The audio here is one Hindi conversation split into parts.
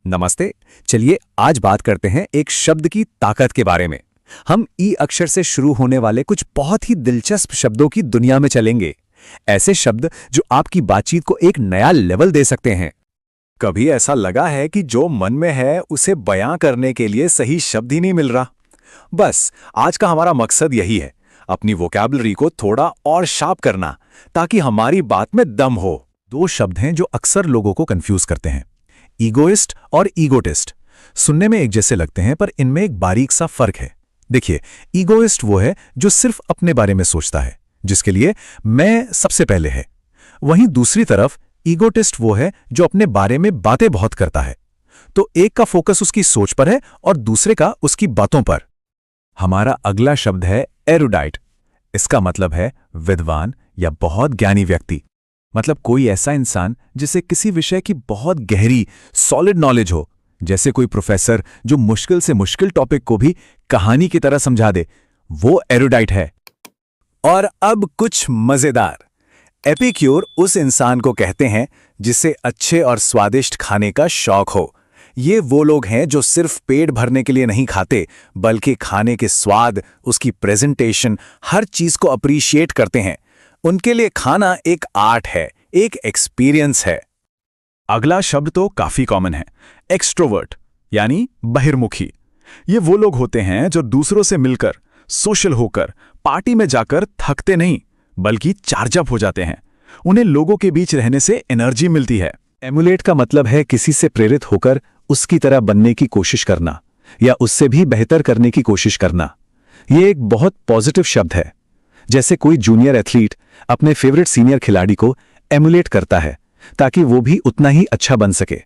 नमस्ते। चलिए आज बात करते हैं एक शब्द की ताकत के बारे में। हम ई अक्षर से शुरू होने वाले कुछ बहुत ही दिलचस्प शब्दों की दुनिया में चलेंगे। ऐसे शब्द जो आपकी बातचीत को एक नया लेवल दे सकते हैं। कभी ऐसा लगा है कि जो मन में है उसे बयां करने के लिए सही शब्द ही नहीं मिल रहा? बस आज का हमारा मकसद यही है, अपनी वोकैबुलरी को थोड़ा और शार्प करना, ताकि हमारी बात में दम हो। दो शब्द हैं जो अक्सर लोगों को कंफ्यूज करते हैं, ईगोइस्ट और ईगोटिस्ट। सुनने में एक जैसे लगते हैं, पर इनमें एक बारीक सा फर्क है। देखिए, ईगोइस्ट वो है जो सिर्फ अपने बारे में सोचता है, जिसके लिए मैं सबसे पहले है। वहीं दूसरी तरफ ईगोटिस्ट वो है जो अपने बारे में बातें बहुत करता है। तो एक का फोकस उसकी सोच पर है और दूसरे का उसकी बातों पर। हमारा अगला शब्द है एरुडाइट। इसका मतलब है विद्वान या बहुत ज्ञानी व्यक्ति। मतलब कोई ऐसा इंसान जिसे किसी विषय की बहुत गहरी सॉलिड नॉलेज हो, जैसे कोई प्रोफेसर जो मुश्किल से मुश्किल टॉपिक को भी कहानी की तरह समझा दे, वो एरुडाइट है। और अब कुछ मजेदार। एपिक्योर उस इंसान को कहते हैं जिसे अच्छे और स्वादिष्ट खाने का शौक हो। ये वो लोग हैं जो सिर्फ पेट भरने के लिए नहीं खाते, बल्कि खाने के स्वाद, उसकी प्रेजेंटेशन, हर चीज को अप्रिशिएट करते हैं। उनके लिए खाना एक आर्ट है, एक एक्सपीरियंस है। अगला शब्द तो काफी कॉमन है, एक्सट्रोवर्ट यानी बहिर्मुखी। ये वो लोग होते हैं जो दूसरों से मिलकर, सोशल होकर, पार्टी में जाकर थकते नहीं, बल्कि चार्ज अप हो जाते हैं। उन्हें लोगों के बीच रहने से एनर्जी मिलती है। एमुलेट का मतलब है किसी से प्रेरित होकर उसकी तरह बनने की कोशिश करना या उससे भी बेहतर करने की कोशिश करना। ये एक बहुत पॉजिटिव शब्द है। जैसे कोई जूनियर एथलीट अपने फेवरेट सीनियर खिलाड़ी को एमुलेट करता है ताकि वो भी उतना ही अच्छा बन सके।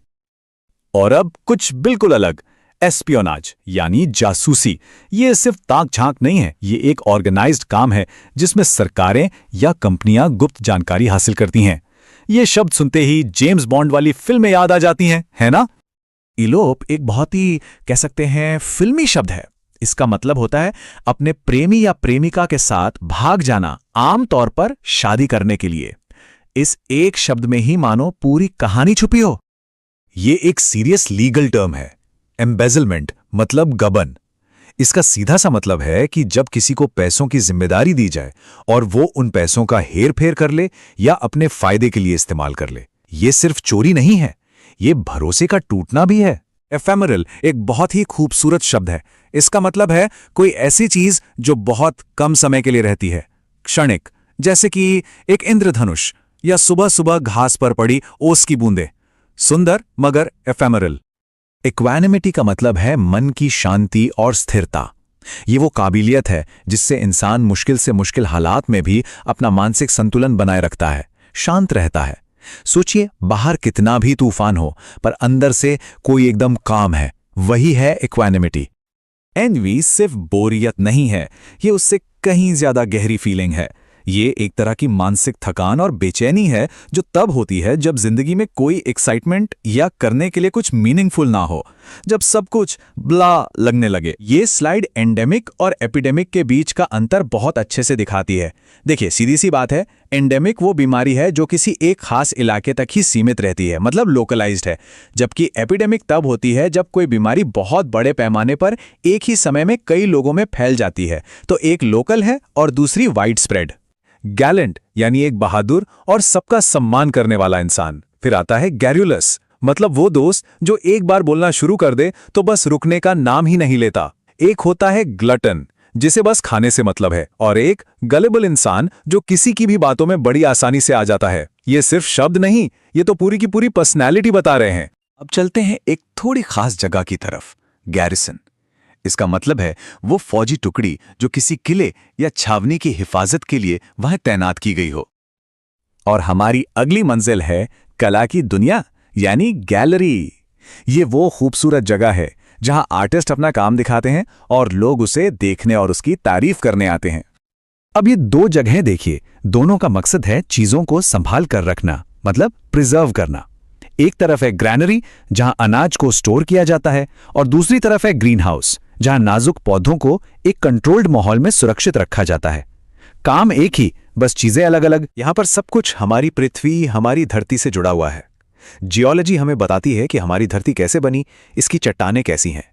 और अब कुछ बिल्कुल अलग, एस्पियोनाज यानी जासूसी। ये सिर्फ ताक झांक नहीं है, ये एक ऑर्गेनाइज्ड काम है जिसमें सरकारें या कंपनियां गुप्त जानकारी हासिल करती हैं। ये शब्द सुनते ही जेम्स बॉन्ड वाली फिल्में याद आ जाती हैं, है ना? इलोप एक बहुत ही कह सकते हैं फिल्मी शब्द है। इसका मतलब होता है अपने प्रेमी या प्रेमिका के साथ भाग जाना, आमतौर पर शादी करने के लिए। इस एक शब्द में ही मानो पूरी कहानी छुपी हो। ये एक सीरियस लीगल टर्म है। एम्बेजलमेंट मतलब गबन। इसका सीधा सा मतलब है कि जब किसी को पैसों की जिम्मेदारी दी जाए और वो उन पैसों का हेर फेर कर ले या अपने फायदे के लिए इस्तेमाल कर ले। ये सिर्फ चोरी नहीं है, ये भरोसे का टूटना भी है। एफेमरल एक बहुत ही खूबसूरत शब्द है। इसका मतलब है कोई ऐसी चीज जो बहुत कम समय के लिए रहती है, क्षणिक, जैसे कि एक इंद्रधनुष या सुबह सुबह घास पर पड़ी ओस की बूंदें। सुंदर मगर एफेमरल। इक्वानिमिटी का मतलब है मन की शांति और स्थिरता। ये वो काबिलियत है जिससे इंसान मुश्किल से मुश्किल हालात में भी अपना मानसिक संतुलन बनाए रखता है, शांत रहता है। सोचिए, बाहर कितना भी तूफान हो पर अंदर से कोई एकदम काम है, वही है इक्वानिमिटी। एनवी सिर्फ बोरियत नहीं है, ये उससे कहीं ज्यादा गहरी फीलिंग है। ये एक तरह की मानसिक थकान और बेचैनी है जो तब होती है जब जिंदगी में कोई एक्साइटमेंट या करने के लिए कुछ मीनिंगफुल ना हो, जब सब कुछ ब्ला लगने लगे। ये स्लाइड एंडेमिक और एपिडेमिक के बीच का अंतर बहुत अच्छे से दिखाती है। देखिए, सीधी सी बात है, एंडेमिक वो बीमारी है जो किसी एक खास इलाके तक ही सीमित रहती है, मतलब लोकलाइज्ड है। जबकि एपिडेमिक तब होती है जब कोई बीमारी बहुत बड़े पैमाने पर एक ही समय में कई लोगों में फैल जाती है। तो एक लोकल है और दूसरी वाइड स्प्रेड। गैलेंट यानी एक बहादुर और सबका सम्मान करने वाला इंसान। फिर आता है गैरुलस, मतलब वो दोस्त जो एक बार बोलना शुरू कर दे तो बस रुकने का नाम ही नहीं लेता। एक होता है ग्लटन, जिसे बस खाने से मतलब है, और एक गलेबल इंसान जो किसी की भी बातों में बड़ी आसानी से आ जाता है। ये सिर्फ शब्द नहीं, ये तो पूरी की पूरी पर्सनैलिटी बता रहे हैं। अब चलते हैं एक थोड़ी खास जगह की तरफ, गैरिसन। इसका मतलब है वो फौजी टुकड़ी जो किसी किले या छावनी की हिफाजत के लिए वहां तैनात की गई हो। और हमारी अगली मंजिल है कला की दुनिया यानी गैलरी। ये वो खूबसूरत जगह है जहां आर्टिस्ट अपना काम दिखाते हैं और लोग उसे देखने और उसकी तारीफ करने आते हैं। अब ये दो जगहें देखिए, दोनों का मकसद है चीजों को संभाल कर रखना, मतलब प्रिजर्व करना। एक तरफ है ग्रैनरी जहां अनाज को स्टोर किया जाता है, और दूसरी तरफ है ग्रीन हाउस जहां नाजुक पौधों को एक कंट्रोल्ड माहौल में सुरक्षित रखा जाता है। काम एक ही, बस चीजें अलग अलग। यहां पर सब कुछ हमारी पृथ्वी, हमारी धरती से जुड़ा हुआ है। जियोलॉजी हमें बताती है कि हमारी धरती कैसे बनी, इसकी चट्टानें कैसी हैं।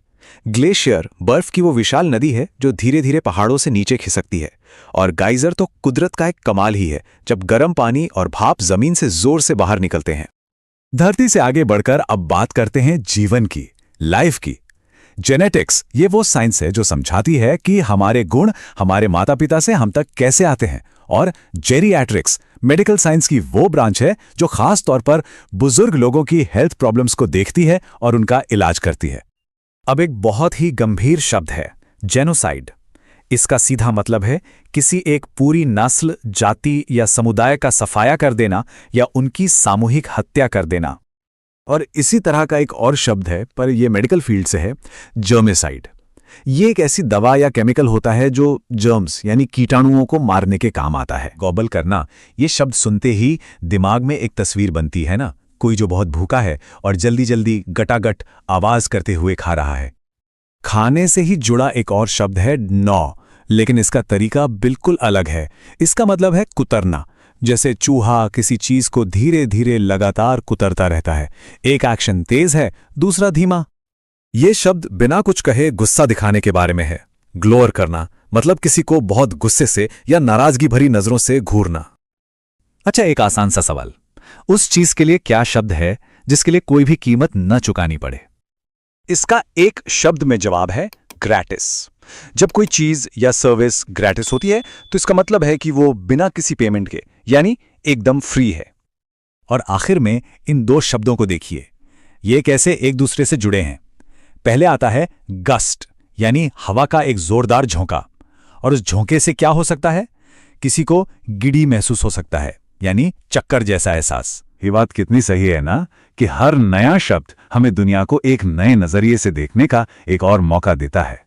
ग्लेशियर बर्फ की वो विशाल नदी है जो धीरे धीरे पहाड़ों से नीचे खिसकती है। और गाइजर तो कुदरत का एक कमाल ही है, जब गर्म पानी और भाप जमीन से जोर से बाहर निकलते हैं। धरती से आगे बढ़कर अब बात करते हैं जीवन की, लाइफ की। जेनेटिक्स ये वो साइंस है जो समझाती है कि हमारे गुण हमारे माता पिता से हम तक कैसे आते हैं। और जेरियाट्रिक्स मेडिकल साइंस की वो ब्रांच है जो खास तौर पर बुजुर्ग लोगों की हेल्थ प्रॉब्लम्स को देखती है और उनका इलाज करती है। अब एक बहुत ही गंभीर शब्द है, जेनोसाइड। इसका सीधा मतलब है किसी एक पूरी नस्ल, जाति या समुदाय का सफाया कर देना या उनकी सामूहिक हत्या कर देना। और इसी तरह का एक और शब्द है, पर यह मेडिकल फील्ड से है, जर्मिसाइड। ये एक ऐसी दवा या केमिकल होता है जो जर्म्स यानी कीटाणुओं को मारने के काम आता है। गॉबल करना, ये शब्द सुनते ही दिमाग में एक तस्वीर बनती है ना, कोई जो बहुत भूखा है और जल्दी जल्दी गटागट आवाज करते हुए खा रहा है। खाने से ही जुड़ा एक और शब्द है नॉ, लेकिन इसका तरीका बिल्कुल अलग है। इसका मतलब है कुतरना, जैसे चूहा किसी चीज को धीरे धीरे लगातार कुतरता रहता है। एक एक्शन तेज है, दूसरा धीमा। ये शब्द बिना कुछ कहे गुस्सा दिखाने के बारे में है। ग्लोअर करना मतलब किसी को बहुत गुस्से से या नाराजगी भरी नजरों से घूरना। अच्छा, एक आसान सा सवाल, उस चीज के लिए क्या शब्द है जिसके लिए कोई भी कीमत न चुकानी पड़े? इसका एक शब्द में जवाब है ग्रैटिस। जब कोई चीज या सर्विस ग्रैटिस होती है तो इसका मतलब है कि वो बिना किसी पेमेंट के, यानी एकदम फ्री है। और आखिर में इन दो शब्दों को देखिए, ये कैसे एक दूसरे से जुड़े हैं। पहले आता है गस्ट, यानी हवा का एक जोरदार झोंका। और उस झोंके से क्या हो सकता है? किसी को गिड़ी महसूस हो सकता है, यानी चक्कर जैसा एहसास। ये बात कितनी सही है ना, कि हर नया शब्द हमें दुनिया को एक नए नजरिए से देखने का एक और मौका देता है।